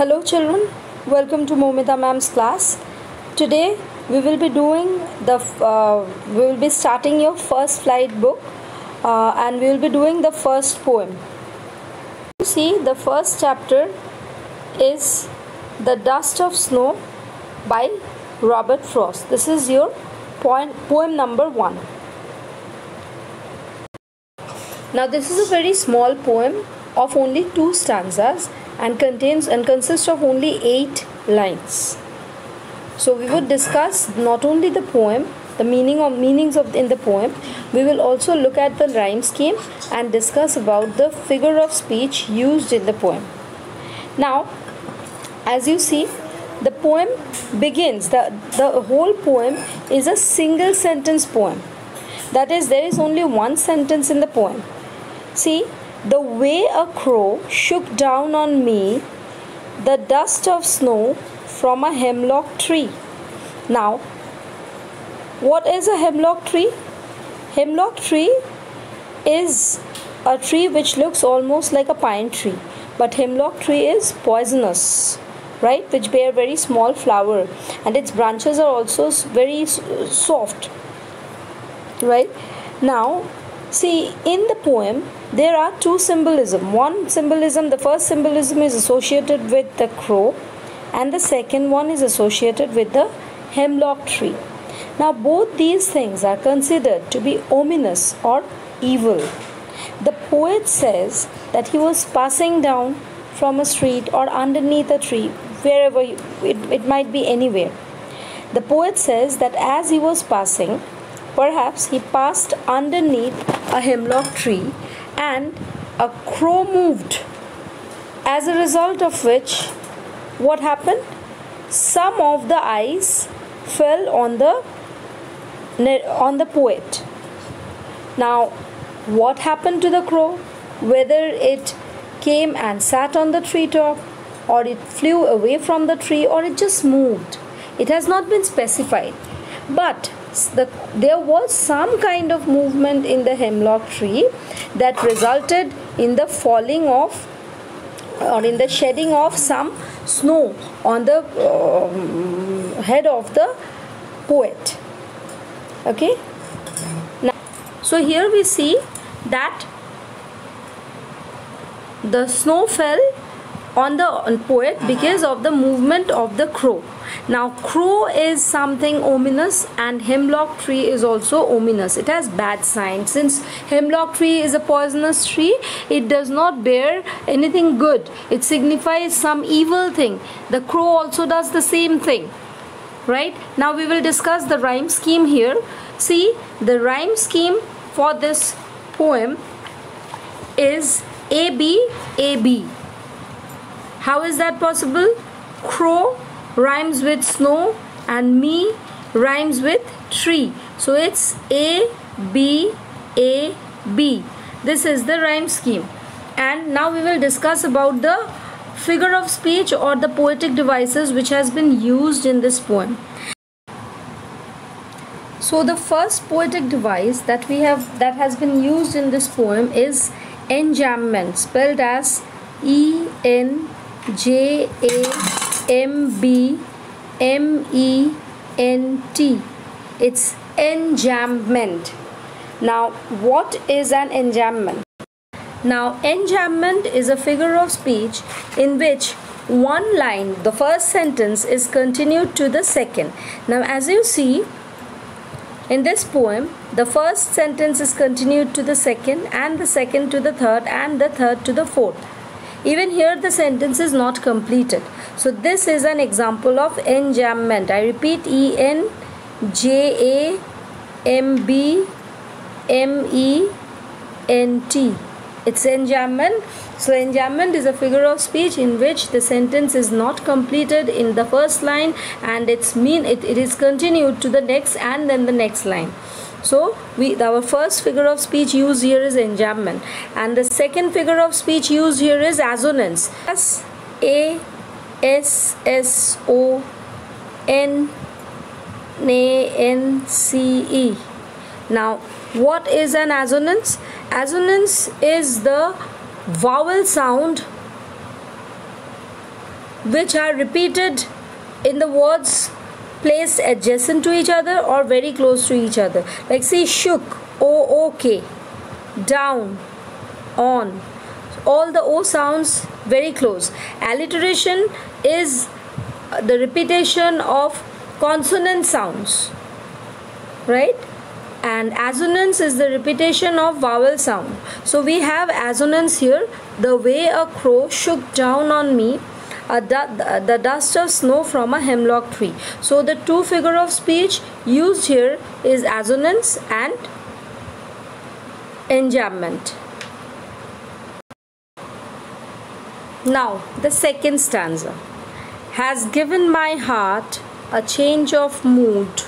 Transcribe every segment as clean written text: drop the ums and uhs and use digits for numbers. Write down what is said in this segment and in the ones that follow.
Hello children, welcome to Momita ma'am's class. Today we will be starting your first flight book and we will be doing the first poem. You see, the first chapter is The Dust of Snow by Robert Frost. This is your poem number 1. Now this is a very small poem of only 2 stanzas and consists of only 8 lines. So we would discuss not only the poem, the meanings in the poem. We will also look at the rhyme scheme and discuss about the figure of speech used in the poem. Now, as you see, the poem begins. The whole poem is a single sentence poem. That is, there is only one sentence in the poem. See, the way a crow shook down on me the dust of snow from a hemlock tree. Now, what is a hemlock tree? Hemlock tree is a tree which looks almost like a pine tree, but hemlock tree is poisonous, right? Which bear very small flower, and its branches are also very soft, right? Now, see, in the poem there are 2 symbolism. One symbolism, the first symbolism is associated with the crow, and the second one is associated with the hemlock tree. Now both these things are considered to be ominous or evil. The poet says that he was passing down from a street or underneath a tree, wherever it might be anywhere. The poet says that as he was passing, perhaps he passed underneath a hemlock tree and a crow moved, as a result of which what happened? Some of the ice fell on the poet. Now, what happened to the crow? Whether it came and sat on the treetop, or it flew away from the tree, or it just moved, it has not been specified. But there was some kind of movement in the hemlock tree that resulted in the falling of or in the shedding of some snow on the head of the poet. Okay. Now, so here we see that the snow fell on the poet because of the movement of the crow. Now, crow is something ominous, and hemlock tree is also ominous. It has bad signs. Since hemlock tree is a poisonous tree, it does not bear anything good. It signifies some evil thing. The crow also does the same thing, right? Now we will discuss the rhyme scheme here. See, the rhyme scheme for this poem is AB, AB. How is that possible? Crow rhymes with snow and me rhymes with tree. So it's A, B, A, B. This is the rhyme scheme. And now we will discuss about the figure of speech or the poetic devices which has been used in this poem. So the first poetic device that has been used in this poem is enjambment, spelled as ENJAMBMENT. It's enjambment. Now, what is an enjambment? Now, enjambment is a figure of speech in which one line, the first sentence, is continued to the second. Now, as you see in this poem, the first sentence is continued to the second, and the second to the third, and the third to the fourth. Even here the sentence is not completed. So this is an example of enjambment. I repeat, ENJAMBMENT. It's enjambment. So enjambment is a figure of speech in which the sentence is not completed in the first line, and it is continued to the next and then the next line. So our first figure of speech used here is enjambment, and the second figure of speech used here is assonance. ASSONANCE. Now, what is an assonance? Assonance is the vowel sound which are repeated in the words placed adjacent to each other or very close to each other. Like say shook, O-O-K, down, on. All the O sounds very close. Alliteration is the repetition of consonant sounds, right? And assonance is the repetition of vowel sound. So we have assonance here. The way a crow shook down on me the dust of snow from a hemlock tree. So the two figure of speech used here is assonance and enjambment. Now the second stanza. Has given my heart a change of mood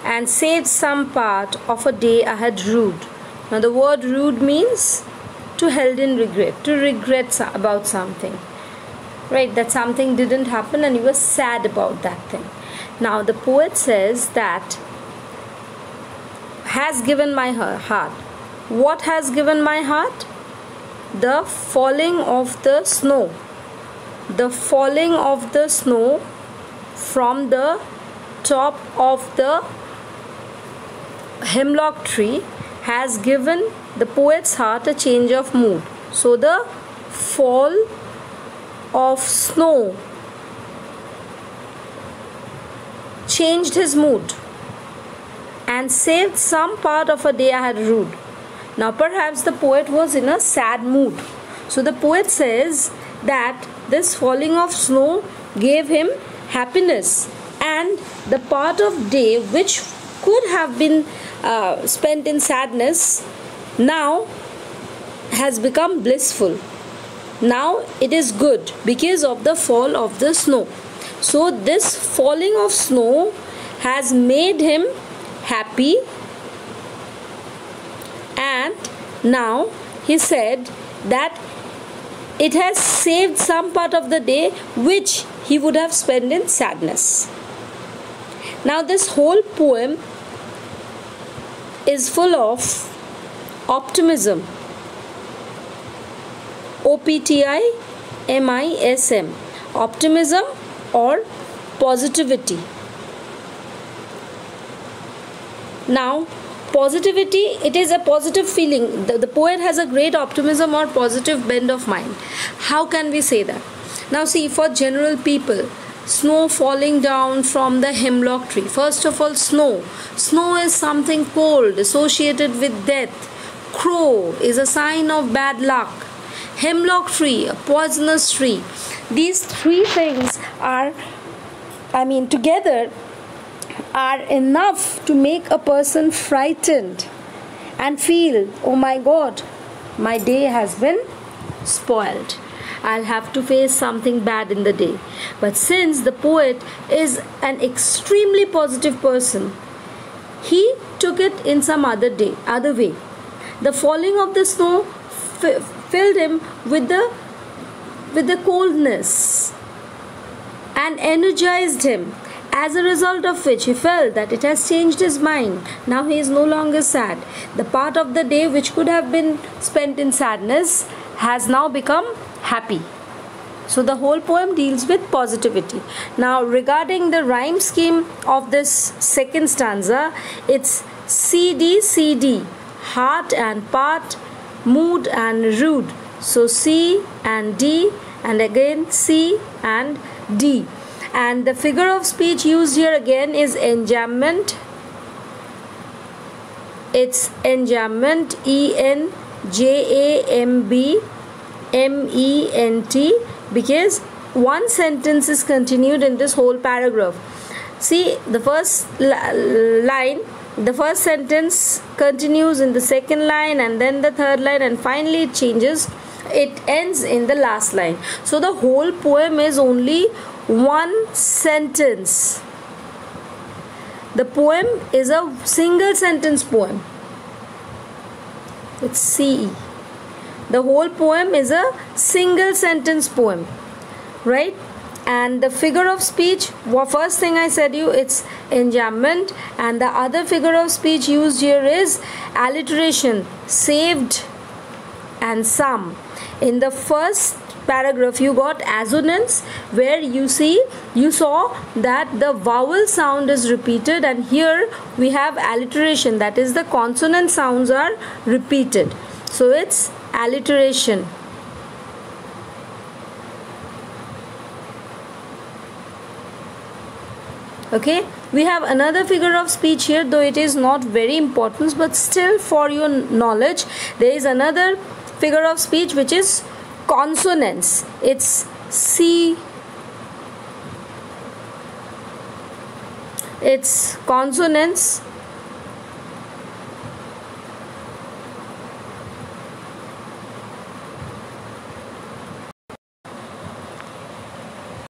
and saved some part of a day I had rued. Now the word rued means to held in regret, to regret about something, right? That something didn't happen and you were sad about that thing. Now the poet says that has given my heart. What has given my heart? The falling of the snow. The falling of the snow from the top of the hemlock tree has given the poet's heart a change of mood. So the fall of snow changed his mood and saved some part of a day I had rued. Now perhaps the poet was in a sad mood. So the poet says that this falling of snow gave him happiness, and the part of day which could have been spent in sadness now has become blissful. Now it is good because of the fall of the snow. So this falling of snow has made him happy, and now he said that it has saved some part of the day which he would have spent in sadness. Now this whole poem is full of optimism. O-P-T-I-M-I-S-M. Optimism or positivity. Now positivity, it is a positive feeling. The poet has a great optimism or positive bend of mind. How can we say that? Now see, for general people, snow falling down from the hemlock tree. First of all, snow. Snow is something cold associated with death. Crow is a sign of bad luck. Hemlock tree, a poisonous tree. These three things are, together are enough to make a person frightened and feel, oh my God, my day has been spoiled. I'll have to face something bad in the day. But since the poet is an extremely positive person, he took it in some other way. The falling of the snow filled him with the coldness and energized him, as a result of which he felt that it has changed his mind. Now he is no longer sad. The part of the day which could have been spent in sadness has now become happy. So the whole poem deals with positivity. Now regarding the rhyme scheme of this second stanza, it's CD, CD, heart and part, mood and rude. So C and D, and again C and D. And the figure of speech used here again is enjambment. It's enjambment, E-N-J-A-M-B-M-E-N-T, because one sentence is continued in this whole paragraph. See, the first line, the first sentence continues in the second line, and then the third line, and finally it changes. It ends in the last line. So the whole poem is only one sentence. The poem is a single sentence poem. It's CE. The whole poem is a single sentence poem, right? And the figure of speech, first thing I said you, it's enjambment, and the other figure of speech used here is alliteration, saved and some. In the first paragraph you got assonance, where you saw that the vowel sound is repeated, and here we have alliteration, that is the consonant sounds are repeated, so it's alliteration. Okay, we have another figure of speech here, though it is not very important, but still for your knowledge, there is another figure of speech which is consonants. It's consonants.